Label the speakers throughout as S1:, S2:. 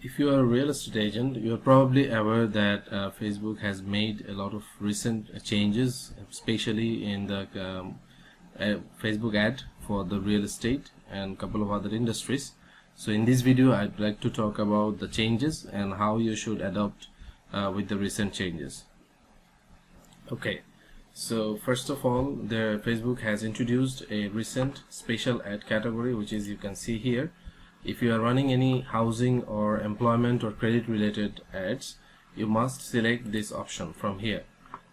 S1: If you are a real estate agent, you are probably aware that Facebook has made a lot of recent changes, especially in the Facebook ad for the real estate and a couple of other industries. So in this video, I'd like to talk about the changes and how you should adopt with the recent changes. Okay, so first of all, Facebook has introduced a recent special ad category, which is, you can see here. If you are running any housing or employment or credit related ads, you must select this option from here,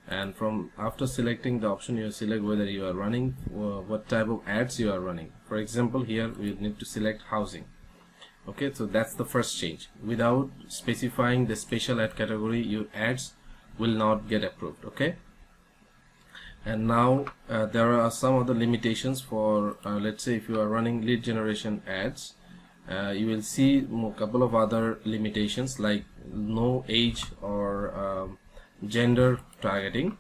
S1: and after selecting the option, you select whether you are running what type of ads you are running. For example, here we need to select housing. Okay, so that's the first change. Without specifying the special ad category, your ads will not get approved. Okay, and now there are some other limitations for let's say if you are running lead generation ads. You will see a couple of other limitations, like no age or gender targeting.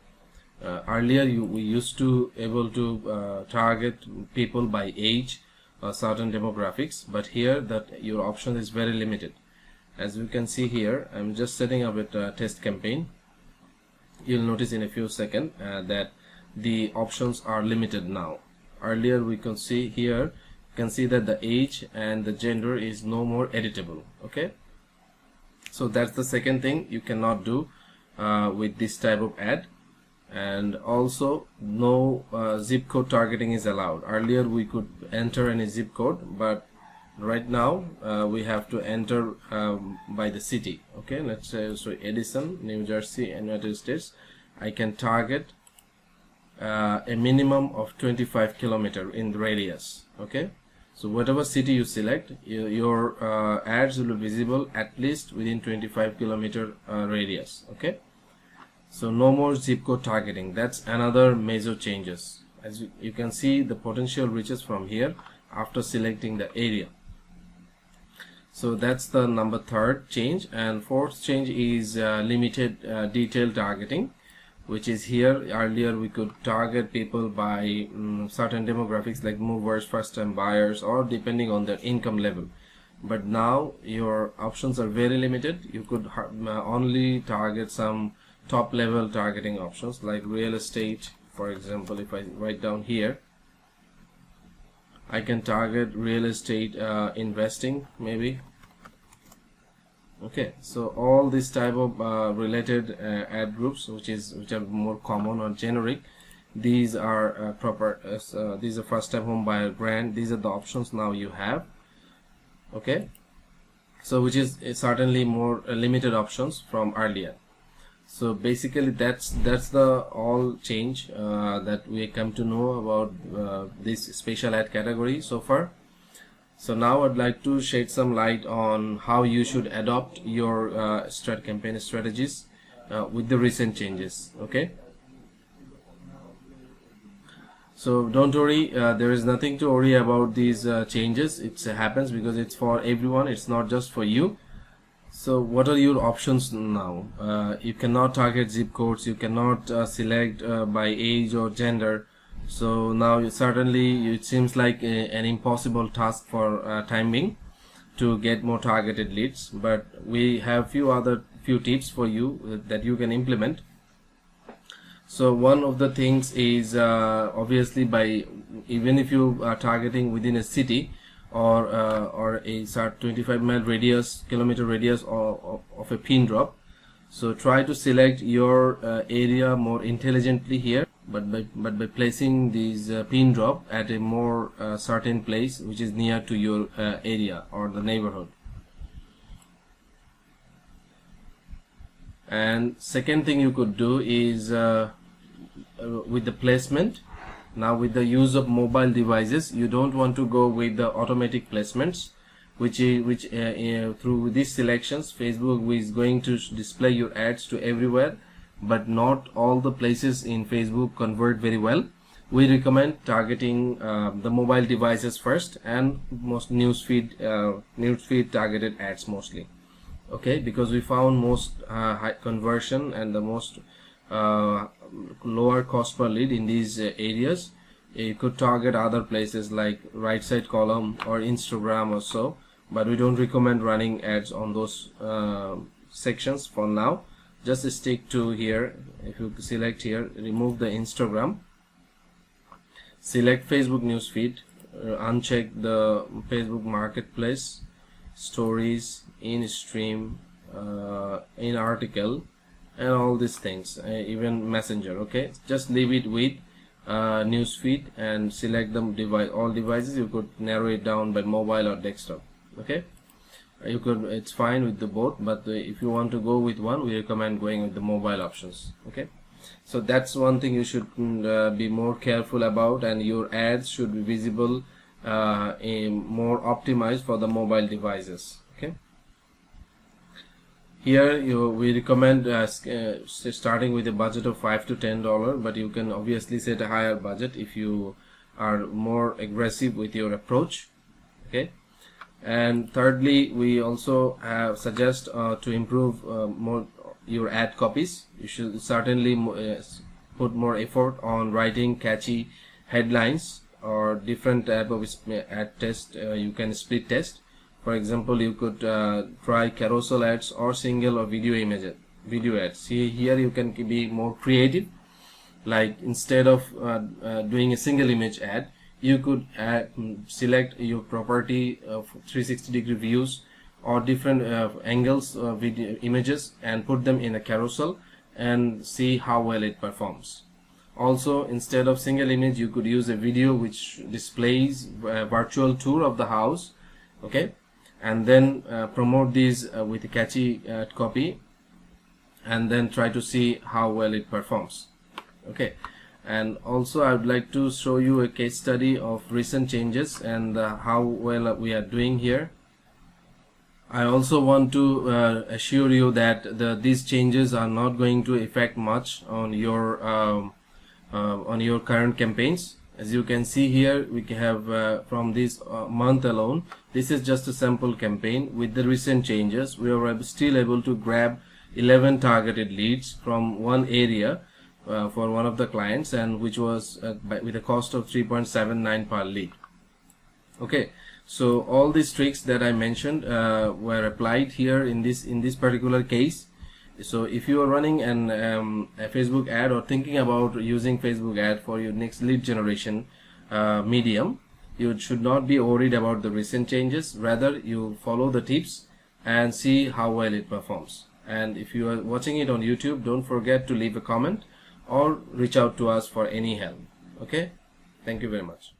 S1: Earlier we used to able to target people by age or certain demographics, but here that your option is very limited. As you can see here, I'm just setting up a test campaign. You'll notice in a few seconds that the options are limited now. Earlier we can see here, can see that the age and the gender is no more editable. Okay, so that's the second thing you cannot do with this type of ad. And also no zip code targeting is allowed. Earlier we could enter any zip code, but right now we have to enter by the city. Okay, let's say so Edison, New Jersey, and United States. I can target a minimum of 25 kilometer in the radius. Okay, so whatever city you select, your ads will be visible at least within 25 kilometer radius. Okay, so no more zip code targeting. That's another major changes. As you can see, the potential reaches from here after selecting the area. So that's the third change. And fourth change is limited detail targeting, which is here. Earlier we could target people by certain demographics like movers, first time buyers, or depending on their income level, but now your options are very limited. You could only target some top level targeting options like real estate. For example, if I write down here, I can target real estate investing maybe. Okay, so all this type of related ad groups, which are more common or generic, these are proper. These are first time home buyer brand. These are the options now you have. Okay, so which is certainly more limited options from earlier. So basically that's the all change that we come to know about this special ad category so far. So now I'd like to shed some light on how you should adopt your campaign strategies with the recent changes. Okay, so don't worry, there is nothing to worry about these changes. It happens because it's for everyone, it's not just for you. So what are your options now? You cannot target zip codes, you cannot select by age or gender. So now certainly it seems like an impossible task for time being to get more targeted leads, but we have few tips for you that you can implement. So one of the things is obviously even if you are targeting within a city or a 25 kilometer radius of a pin drop, so try to select your area more intelligently here, but by placing these pin drop at a more certain place which is near to your area or the neighborhood. And second thing you could do is with the placement. Now with the use of mobile devices, you don't want to go with the automatic placements, which through these selections Facebook is going to display your ads to everywhere, but not all the places in Facebook convert very well. We recommend targeting the mobile devices first, and most newsfeed targeted ads mostly. Okay, because we found most high conversion and the most lower cost per lead in these areas. You could target other places like right side column or Instagram or so, but we don't recommend running ads on those sections for now. Just stick to here. If you select here, remove the Instagram, select Facebook newsfeed, uncheck the Facebook marketplace, stories, in stream, in article, and all these things, even messenger. Okay, just leave it with newsfeed and select them all devices. You could narrow it down by mobile or desktop. Okay, you could, it's fine with the both, but if you want to go with one, we recommend going with the mobile options. Okay, so that's one thing you should be more careful about, and your ads should be visible more optimized for the mobile devices. Okay, here we recommend starting with a budget of $5 to $10, but you can obviously set a higher budget if you are more aggressive with your approach. Okay, and thirdly, we also suggest to improve more your ad copies. You should certainly put more effort on writing catchy headlines or different type of ad test. You can split test. For example, you could try carousel ads or single or video ads. See here, you can be more creative. Like instead of doing a single image ad, you could select your property of 360-degree views or different angles video images and put them in a carousel and see how well it performs. Also, instead of single image, you could use a video which displays a virtual tour of the house. Okay, and then promote these with a catchy copy, and then try to see how well it performs. Okay, and also I would like to show you a case study of recent changes and how well we are doing here. I also want to assure you that these changes are not going to affect much on your current campaigns. As you can see here, we have from this month alone, this is just a sample campaign. With the recent changes, we are still able to grab 11 targeted leads from one area for one of the clients, and which was with a cost of 3.79 per lead. Okay, so all these tricks that I mentioned were applied here in this particular case. So if you are running a Facebook ad or thinking about using Facebook ad for your next lead generation medium, you should not be worried about the recent changes. Rather, you follow the tips and see how well it performs. And if you are watching it on YouTube, don't forget to leave a comment or reach out to us for any help. Okay, thank you very much.